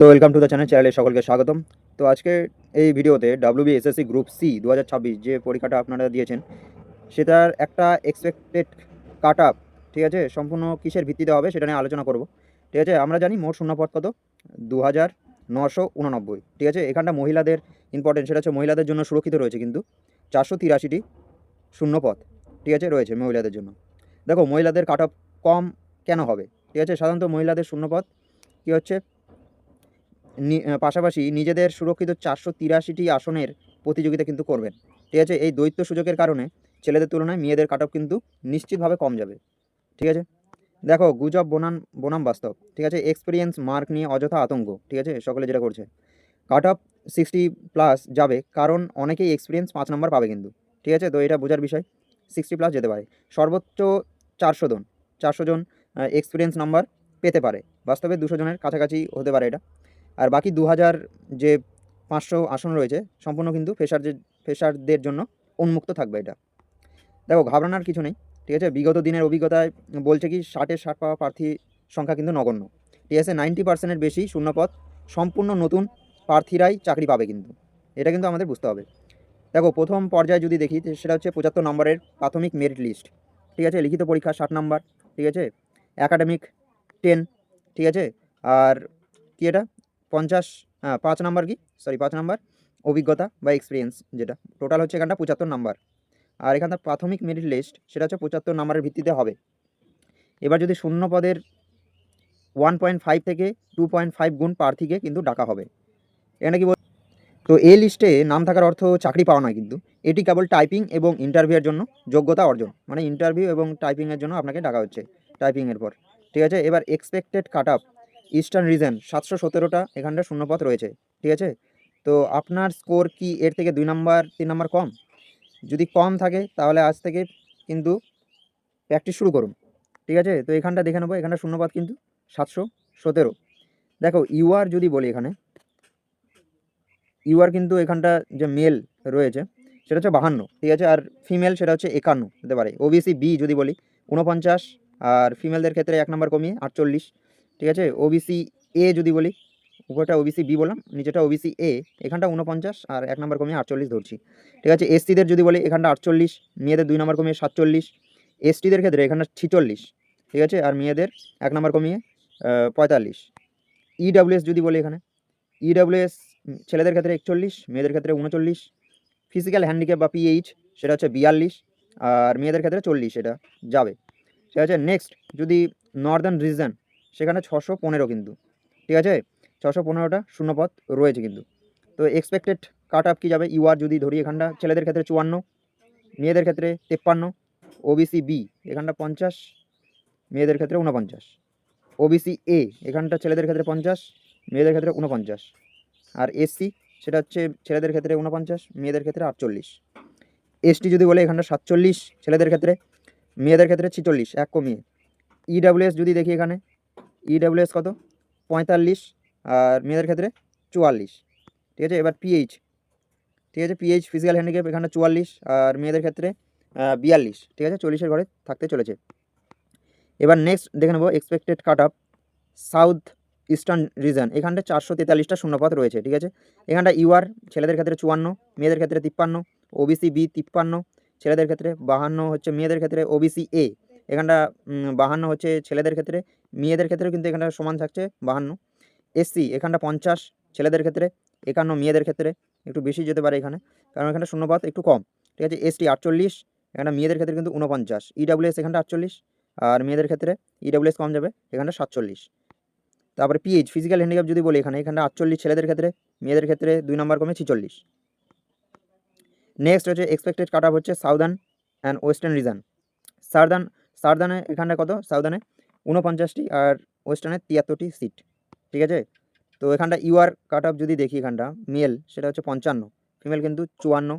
তো welcome to the চ্যানেলে সকলকে স্বাগতম। তো আজকে এই ভিডিওতে WBSSC গ্রুপ সি 2026 যে পরীক্ষাটা আপনারা দিয়েছেন সেটার একটা এক্সপেক্টেড কাট আপ, ঠিক আছে, সম্পূর্ণ কিসের ভিত্তিতে হবে সেটা নিয়ে আলোচনা করব। ঠিক আছে, আমরা জানি মোট শূন্যপদ কত 2989, ঠিক আছে। এখানটা মহিলাদের ইম্পর্টেন্ট, সেটা হচ্ছে মহিলাদের জন্য সুরক্ষিত রয়েছে কিন্তু 483টি শূন্যপদ, ঠিক আছে, রয়েছে মহিলাদের জন্য। দেখো মহিলাদের কাট আপ কম কেন হবে, ঠিক আছে। সাধারণত মহিলাদের শূন্যপদ কী হচ্ছে, পাশাপাশি নিজেদের সুরক্ষিত 483টি আসনের প্রতিযোগিতা কিন্তু করবেন, ঠিক আছে। এই দ্বৈত সুযোগের কারণে ছেলেদের তুলনায় মেয়েদের কাট অফ কিন্তু নিশ্চিতভাবে কম যাবে, ঠিক আছে। দেখো গুজব বনাম বাস্তব, ঠিক আছে। এক্সপিরিয়েন্স মার্ক নিয়ে অযথা আতঙ্ক, ঠিক আছে, সকলে যেটা করছে। কাট অফ 60+ যাবে কারণ অনেকেই এক্সপিরিয়েন্স 5 নম্বর পাবে কিন্তু, ঠিক আছে। তো এটা বোঝার বিষয়, 60+ যেতে পারে। সর্বোচ্চ 400 জন এক্সপিরিয়েন্স নাম্বার পেতে পারে, বাস্তবে 200 জনের কাছাকাছি হতে পারে এটা। আর বাকি 2000 যে 500 আসন রয়েছে সম্পূর্ণ কিন্তু ফ্রেশারদের জন্য উন্মুক্ত থাকবে এটা। দেখো ঘাবড়ানোর কিছু নেই, ঠিক আছে। বিগত দিনের অভিজ্ঞতায় বলছে কি 60 পাওয়া প্রার্থীর সংখ্যা কিন্তু নগণ্য, ঠিক আছে। 90%-এর বেশি শূন্যপদ সম্পূর্ণ নতুন প্রার্থীরাই চাকরি পাবে কিন্তু, এটা কিন্তু আমাদের বুঝতে হবে। দেখো প্রথম পর্যায়ে যদি দেখি সেটা হচ্ছে 75 নম্বরের প্রাথমিক মেরিট লিস্ট, ঠিক আছে। লিখিত পরীক্ষা 60 নম্বর, ঠিক আছে। অ্যাকাডেমিক 10, ঠিক আছে। আর কি এটা 50, 5 নাম্বার কি, সরি 5 নাম্বার অভিজ্ঞতা বা এক্সপিরিয়েন্স, যেটা টোটাল হচ্ছে এখানটা 75 নাম্বার। আর এখানটা প্রাথমিক মেরিট লিস্ট সেটা হচ্ছে 75 নাম্বারের ভিত্তিতে হবে। এবার যদি শূন্য পদের 1.5 থেকে 2.5 গুণ প্রার্থীকে কিন্তু ডাকা হবে। এখানে কি তো এই লিস্টে নাম থাকার অর্থ চাকরি পাওয়া নয় কিন্তু, এটি কেবল টাইপিং এবং ইন্টারভিউয়ের জন্য যোগ্যতা অর্জন, মানে ইন্টারভিউ এবং টাইপিংয়ের জন্য আপনাকে ডাকা হচ্ছে টাইপিংয়ের পর, ঠিক আছে। এবার expected cut off eastern region 717টা এখানটা শূন্যপদ রয়েছে, ঠিক আছে। তো আপনার স্কোর কি এর থেকে 2 নাম্বার 3 নাম্বার কম? যদি কম থাকে তাহলে আজ থেকে কিন্তু প্র্যাকটিস শুরু করুন, ঠিক আছে। তো এখানটা দেখে নেবো, এখানটা শূন্যপদ কিন্তু 717। দেখো ইউআর যদি বলি, এখানে ইউআর কিন্তু এখানটা যে মেল রয়েছে সেটা হচ্ছে 52, ঠিক আছে। আর ফিমেল সেটা হচ্ছে 51 হতে পারে। ওবিসি বি যদি বলি 49, আর ফিমেলদের ক্ষেত্রে 1 নাম্বার কমিয়ে 48, ঠিক আছে। ওবিসি এ যদি বলি, উপরটা ওবিসি বি বললাম, নিচেটা ওবিসি এ, এখানটা 49 আর 1 নাম্বার কমিয়ে 48 ধরছি, ঠিক আছে। এসসিদের যদি বলি এখানটা 48, মেয়েদের 2 নাম্বার কমিয়ে 47, এসটিদের ক্ষেত্রে এখানটা 46, ঠিক আছে। আর মেয়েদের 1 নাম্বার কমিয়ে 45। ইডাব্লিউএস যদি বলি, এখানে ইডাব্লিউএস ছেলেদের ক্ষেত্রে 41, মেয়েদের ক্ষেত্রে 39। ফিজিক্যাল হ্যান্ডিক্যাপ বা পিএইচ সেটা হচ্ছে 42, আর মেয়েদের ক্ষেত্রে 40 এটা যাবে, ঠিক আছে। নেক্সট যদি নর্দার্ন রিজন সেখানে 615 কিন্তু, ঠিক আছে। 615টা শূন্যপদ রয়েছে কিন্তু। তো এক্সপেক্টেড কাট আপ কী যাবে, ইউআর যদি ধরি এখানটা ছেলেদের ক্ষেত্রে 54, মেয়েদের ক্ষেত্রে 53। ওবিসি বি এখানটা 50, মেয়েদের ক্ষেত্রে 49। ওবিসি এ এখানটা ছেলেদের ক্ষেত্রে 50, মেয়েদের ক্ষেত্রে 49। আর এসসি সেটা হচ্ছে ছেলেদের ক্ষেত্রে 49, মেয়েদের ক্ষেত্রে 48। এসটি যদি বলে এখানটা 47 ছেলেদের ক্ষেত্রে, মেয়েদের ক্ষেত্রে 46, 1 কমিয়ে। ইডাব্লিউএস যদি দেখি এখানে ইডাব্লিউএস কত 45, আর মেয়েদের ক্ষেত্রে 44, ঠিক আছে। এবার পিএইচ, ঠিক আছে, পিএইচ ফিজিক্যাল হ্যান্ডিক্যাপ এখানে 44, আর মেয়েদের ক্ষেত্রে 42, ঠিক আছে। 40-এর ঘরে থাকতে চলেছে। এবার নেক্সট দেখে নেবো expected cut up south eastern reason, এখানটা 443টা শূন্যপদ রয়েছে, ঠিক আছে। এখানটা ইউআর ছেলেদের ক্ষেত্রে 54, মেয়েদের ক্ষেত্রে 53। ওবিসি বি 53 ছেলেদের ক্ষেত্রে, 52 হচ্ছে মেয়েদের ক্ষেত্রে। ওবিসি এ এখানটা 52 হচ্ছে ছেলেদের ক্ষেত্রে, মেয়েদের ক্ষেত্রেও কিন্তু এখানটা সমান থাকছে 52। এসসি এখানটা 50 ছেলেদের ক্ষেত্রে, 51 মেয়েদের ক্ষেত্রে, একটু বেশি যেতে পারে এখানে কারণ এখানে শূন্যপদ একটু কম, ঠিক আছে। এসটি 48, এখানটা মেয়েদের ক্ষেত্রে কিন্তু 49। ইডাব্লিউএস এখানটা 48, আর মেয়েদের ক্ষেত্রে ইডাব্লিউএস কম যাবে, এখানটা 47। তারপরে পিএইচ ফিজিক্যাল হ্যান্ডিক্যাপ যদি বলি এখানটা 48 ছেলেদের ক্ষেত্রে, মেয়েদের ক্ষেত্রে 2 নাম্বার কমে 46। নেক্সট হচ্ছে এক্সপেক্টেড কাট আপ হচ্ছে সাউদার্ন অ্যান্ড ওয়েস্টার্ন রিজন। সাউদার্নে এখানটা কত, সাউদার্নে 49টি, আর ওয়েস্টার্নে 73টি সিট, ঠিক আছে। তো এখানটা ইউআর কাট আপ যদি দেখি এখানটা মেল সেটা হচ্ছে 55, ফিমেল কিন্তু 54।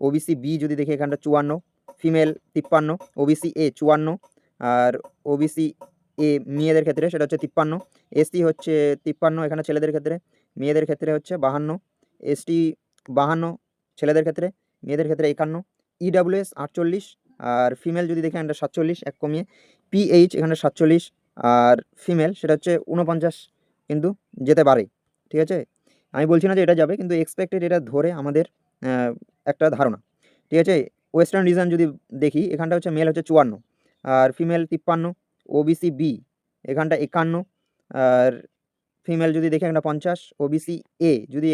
ওবিসি বি যদি দেখি এখানটা 54, ফিমেল 53। ওবিসি এ 54, আর ওবিসি এ মেয়েদের ক্ষেত্রে সেটা হচ্ছে 53। এসটি হচ্ছে 53 এখানে ছেলেদের ক্ষেত্রে, মেয়েদের ক্ষেত্রে হচ্ছে 52। এসটি 52 ছেলেদের ক্ষেত্রে, মেয়েদের ক্ষেত্রে 51। ইডাব্লিউএস 48, আর ফিমেল যদি দেখি এখানটা 47, 1 কমিয়ে। পিএইচ এখানে 47, আর ফিমেল সেটা হচ্ছে 49 কিন্তু যেতে পারে, ঠিক আছে, আমি বলছি না যে এটা যাবে, কিন্তু এক্সপেক্টেড এটা ধরে আমাদের একটা ধারণা। ঠিক আছে, ওয়েস্টার্ন রিজন যদি দেখি, এখানটা হচ্ছে মেল হচ্ছে 54 আর ফিমেল 53, ওবিসি বি এখানটা 51 আর ফিমেল যদি দেখি এখানটা 50, ওবিসি এ যদি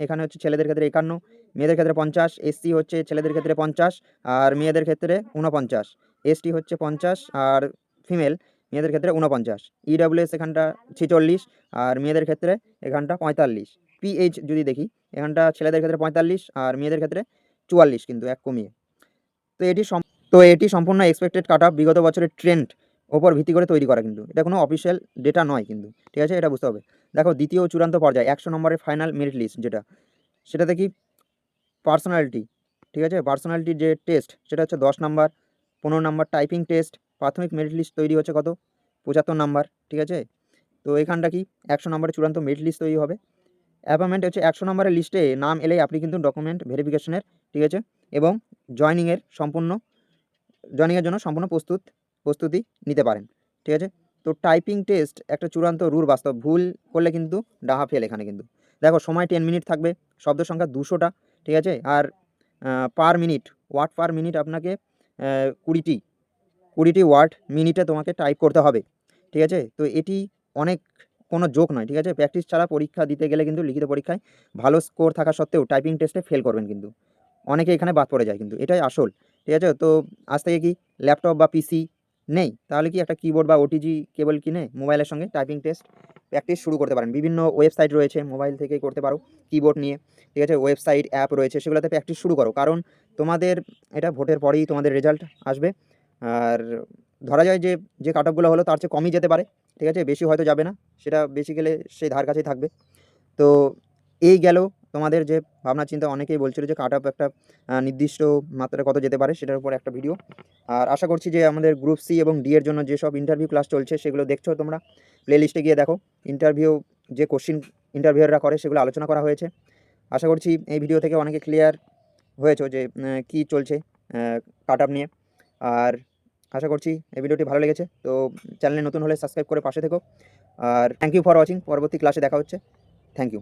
এখানে হচ্ছে ছেলেদের ক্ষেত্রে 51, মেয়েদের ক্ষেত্রে 50, এসসি হচ্ছে ছেলেদের ক্ষেত্রে 50 আর মেয়েদের ক্ষেত্রে 49, এসটি হচ্ছে 50 আর ফিমেল মেয়েদের ক্ষেত্রে 49, ইডাব্লিউএস এখানটা 46 আর মেয়েদের ক্ষেত্রে এখানটা 45, পিএইচ যদি দেখি এখানটা ছেলেদের ক্ষেত্রে 45 আর মেয়েদের ক্ষেত্রে 44, কিন্তু এক কমিয়ে। তো এটি সম্পূর্ণ এক্সপেক্টেড কাট অফ বিগত বছরের ট্রেন্ড ওপর ভিত্তি করে তৈরি করা, কিন্তু এটা কোনো অফিসিয়াল ডেটা নয় কিন্তু, ঠিক আছে, এটা বুঝতে হবে। দেখো দ্বিতীয় ও চূড়ান্ত পর্যায়ে 100 নম্বরের ফাইনাল মেরিট লিস্ট যেটা, সেটাতে কি পার্সোনালিটি, ঠিক আছে, পার্সোনালিটির যে টেস্ট সেটা হচ্ছে 10 নাম্বার, 15 নাম্বার টাইপিং টেস্ট, প্রাথমিক মেরিট লিস্ট তৈরি হচ্ছে কত 75 নাম্বার, ঠিক আছে। তো এখানটা কি 100 নম্বরের চূড়ান্ত মেরিট লিস্ট তৈরি হবে। অ্যাপয়েন্টমেন্ট হচ্ছে 100 নম্বরের লিস্টে নাম এলেই আপনি কিন্তু ডকুমেন্ট ভেরিফিকেশনের, ঠিক আছে, এবং জয়েনিংয়ের জন্য সম্পূর্ণ প্রস্তুতি নিতে পারেন, ঠিক আছে। তো টাইপিং টেস্ট একটা চূড়ান্ত রুল বাস্তব, ভুল করলে কিন্তু ডাহা ফেল এখানে কিন্তু। দেখো সময় 10 মিনিট থাকবে, শব্দ সংখ্যা 200টা, ঠিক আছে, আর per minute word per minute আপনাকে 20টি ওয়ার্ড মিনিটে তোমাকে টাইপ করতে হবে, ঠিক আছে। তো এটি অনেক কোনো জোক নয়, ঠিক আছে। প্র্যাকটিস ছাড়া পরীক্ষা দিতে গেলে কিন্তু লিখিত পরীক্ষায় ভালো স্কোর থাকা সত্ত্বেও টাইপিং টেস্টে ফেল করবেন কিন্তু, অনেকে এখানে বাদ পড়ে যায় কিন্তু, এটাই আসল, ঠিক আছে। তো আজ থেকে কি ল্যাপটপ বা পিসি নেই, তাহলে কি একটা কিবোর্ড বা ওটিজি কেবল কিনে মোবাইলের সঙ্গে টাইপিং টেস্ট প্র্যাকটিস শুরু করতে পারেন। বিভিন্ন ওয়েবসাইট রয়েছে, মোবাইল থেকেই করতে পারো কিবোর্ড নিয়ে, ঠিক আছে, ওয়েবসাইট অ্যাপ রয়েছে, সেগুলোতে প্র্যাকটিস শুরু করো, কারণ তোমাদের এটা ভোটের পরেই তোমাদের রেজাল্ট আসবে। আর ধরা যায় যে যে কাট অফগুলো হলো তার চেয়ে কমই যেতে পারে, ঠিক আছে, বেশি হয়তো যাবে না, সেটা বেশি গেলে সেই ধার কাছেই থাকবে। তো এই গেল তোমাদের যে ভাবনা চিন্তা, অনেকেই বলছিল যে কাট অফ একটা নির্দিষ্ট মাত্রায় কত যেতে পারে সেটার উপর একটা ভিডিও। আর আশা করছি যে আমাদের গ্রুপ সি এবং ডি এর জন্য যেসব ইন্টারভিউ ক্লাস চলছে সেগুলো দেখছো তোমরা, প্লে লিস্টে গিয়ে দেখো, ইন্টারভিউ যে কোশ্চিন ইন্টারভিউয়াররা করে সেগুলো আলোচনা করা হয়েছে। আশা করছি এই ভিডিও থেকে অনেকে ক্লিয়ার হয়েছে যে কী চলছে কাট অফ নিয়ে। আর আশা করছি এই ভিডিওটি ভালো লেগেছে, তো চ্যানেলে নতুন হলে সাবস্ক্রাইব করে পাশে থেকো। আর থ্যাংক ইউ ফর ওয়াচিং, পরবর্তী ক্লাসে দেখা হচ্ছে, থ্যাংক ইউ।